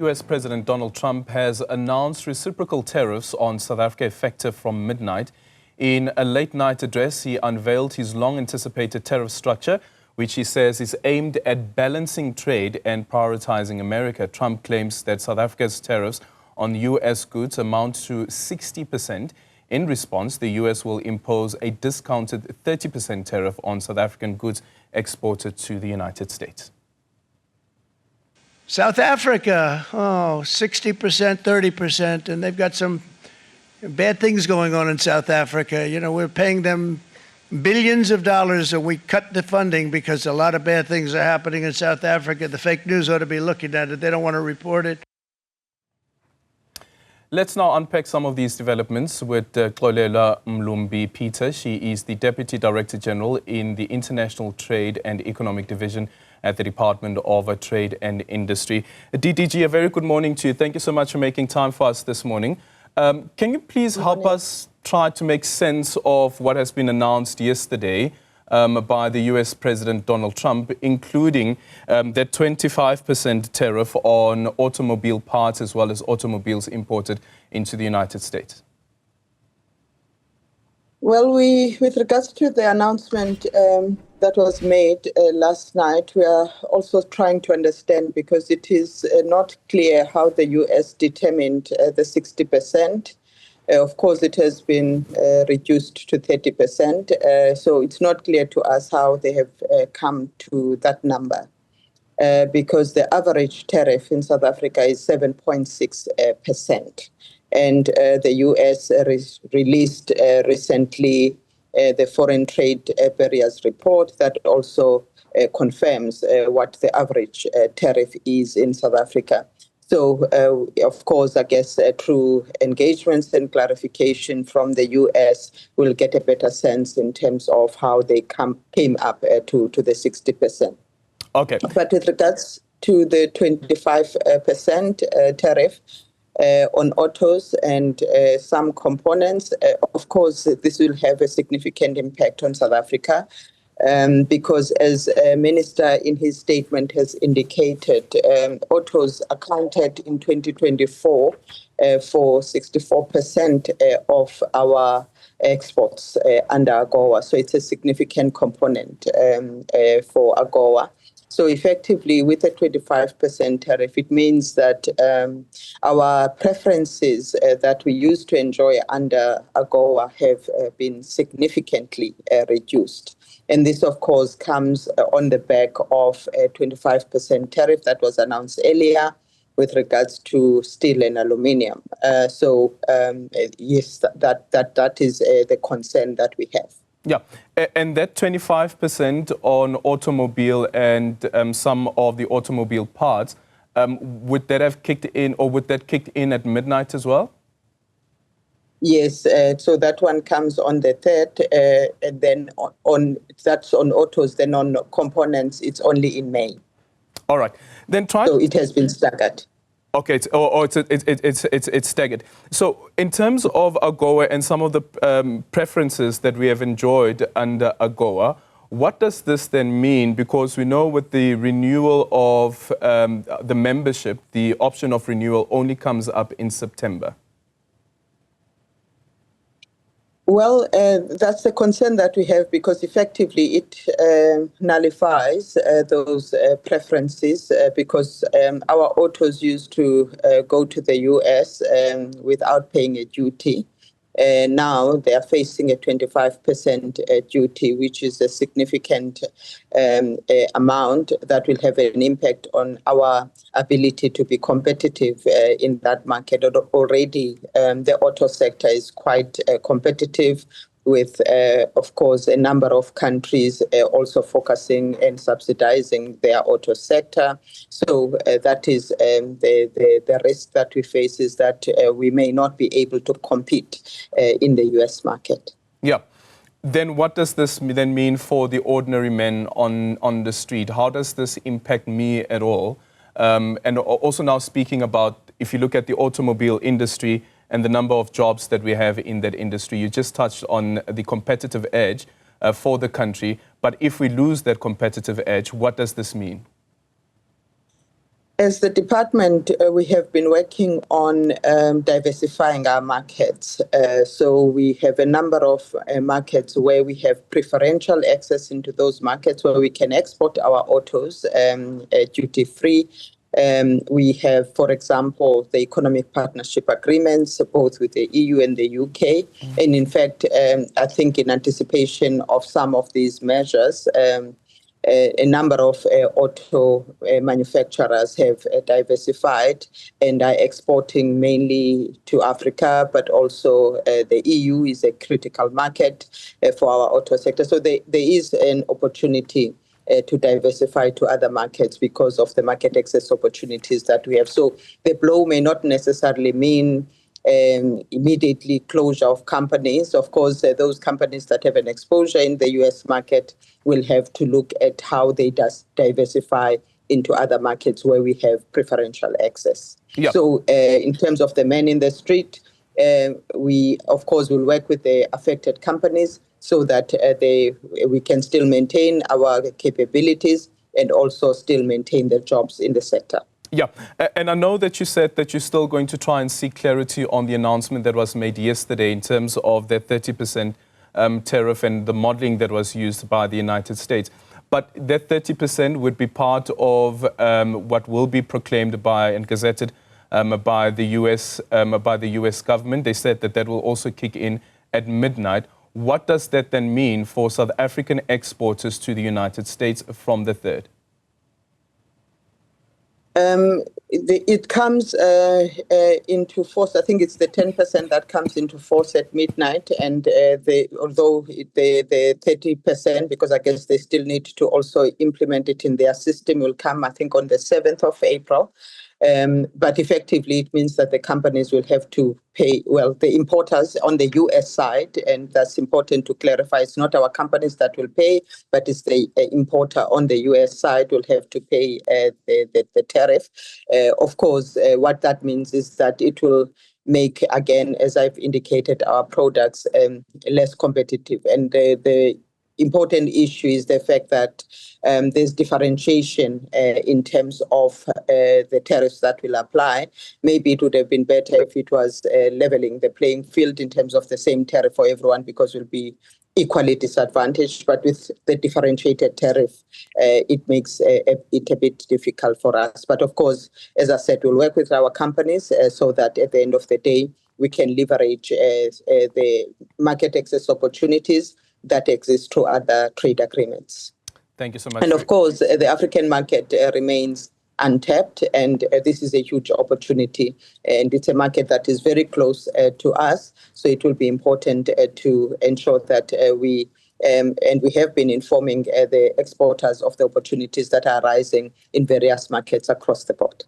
US President Donald Trump has announced reciprocal tariffs on South Africa effective from midnight. In a late-night address, he unveiled his long-anticipated tariff structure, which he says is aimed at balancing trade and prioritizing America. Trump claims that South Africa's tariffs on U.S. goods amount to 60%. In response, the U.S. will impose a discounted 30% tariff on South African goods exported to the United States. South Africa, 60%, 30%, and they've got some bad things going on in South Africa. You know, we're paying them billions of dollars, and we cut the funding because a lot of bad things are happening in South Africa. The fake news ought to be looking at it. They don't want to report it. Let's now unpack some of these developments with Xolelwa Mlumbi-Peter. She is the Deputy Director General in the International Trade and Economic Division at the Department of Trade and Industry. DDG, a very good morning to you. Thank you so much for making time for us this morning. Can you please help us try to make sense of what has been announced yesterday by the US President Donald Trump, including that 25% tariff on automobile parts as well as automobiles imported into the United States? Well, with regards to the announcement that was made last night, we are also trying to understand, because it is not clear how the U.S. determined the 60%. Of course, it has been reduced to 30%. So it's not clear to us how they have come to that number, because the average tariff in South Africa is 7.6%. And the U.S. released recently the Foreign Trade Barriers Report that also confirms what the average tariff is in South Africa. So, of course, I guess through engagements and clarification from the U.S., we'll get a better sense in terms of how they came up to the 60%. Okay. But with regards to the 25% tariff, on autos and some components, of course, this will have a significant impact on South Africa, because as a minister in his statement has indicated, autos accounted in 2024 for 64% of our exports under AGOA. So it's a significant component for AGOA. So effectively, with a 25% tariff, it means that our preferences that we used to enjoy under AGOA have been significantly reduced. And this, of course, comes on the back of a 25% tariff that was announced earlier with regards to steel and aluminium. Yes, that is the concern that we have. Yeah, and that 25% on automobile and some of the automobile parts, would that have kicked in, or would that kick in at midnight as well? Yes, so that one comes on the 3rd, and then that's on autos. Then on components, it's only in May. All right, then so it has been staggered. Okay, it's staggered. So in terms of AGOA and some of the preferences that we have enjoyed under AGOA, what does this then mean? Because we know with the renewal of the membership, the option of renewal only comes up in September. Well, that's the concern that we have, because effectively it nullifies those preferences, because our autos used to go to the U.S. Without paying a duty. Now they are facing a 25% duty, which is a significant amount that will have an impact on our ability to be competitive in that market. Already, the auto sector is quite competitive, with, of course, a number of countries also focusing and subsidizing their auto sector. So that is the risk that we face, is that we may not be able to compete in the U.S. market. Yeah. Then what does this then mean for the ordinary men on the street? How does this impact me at all? And also now speaking about, if you look at the automobile industry and the number of jobs that we have in that industry, you just touched on the competitive edge for the country. But if we lose that competitive edge, what does this mean? As the department, we have been working on diversifying our markets. So we have a number of markets where we have preferential access into those markets where we can export our autos duty-free. We have, for example, the economic partnership agreements, both with the EU and the UK. And in fact, I think in anticipation of some of these measures, a number of auto manufacturers have diversified and are exporting mainly to Africa, but also the EU is a critical market for our auto sector. So there is an opportunity to diversify to other markets because of the market access opportunities that we have. So the blow may not necessarily mean immediately closure of companies. Of course, those companies that have an exposure in the US market will have to look at how they diversify into other markets where we have preferential access. Yep. So in terms of the man in the street, we, of course, will work with the affected companies so that we can still maintain our capabilities and also still maintain the jobs in the sector. Yeah, and I know that you said that you're still going to try and seek clarity on the announcement that was made yesterday in terms of the 30% tariff and the modeling that was used by the United States. But that 30% would be part of what will be proclaimed by and gazetted by the US government. They said that will also kick in at midnight. What does that then mean for South African exporters to the United States from the 3rd? It comes into force. I think it's the 10% that comes into force at midnight, and although the 30%, because I guess they still need to also implement it in their system, will come, I think, on the 7th of April. But effectively, it means that the companies will have to pay, well, the importers on the US side, and that's important to clarify. It's not our companies that will pay, but it's the importer on the US side will have to pay the tariff. Of course, what that means is that it will make, again, as I've indicated, our products less competitive. And the important issue is the fact that there's differentiation in terms of the tariffs that will apply. Maybe it would have been better if it was leveling the playing field in terms of the same tariff for everyone, because we'll be equally disadvantaged. But with the differentiated tariff, it makes it a bit difficult for us. But of course, as I said, we'll work with our companies so that at the end of the day, we can leverage the market access opportunities that exist through other trade agreements. Thank you so much. And of course, the African market remains untapped, and this is a huge opportunity. And it's a market that is very close to us. So it will be important to ensure that we have been informing the exporters of the opportunities that are arising in various markets across the board.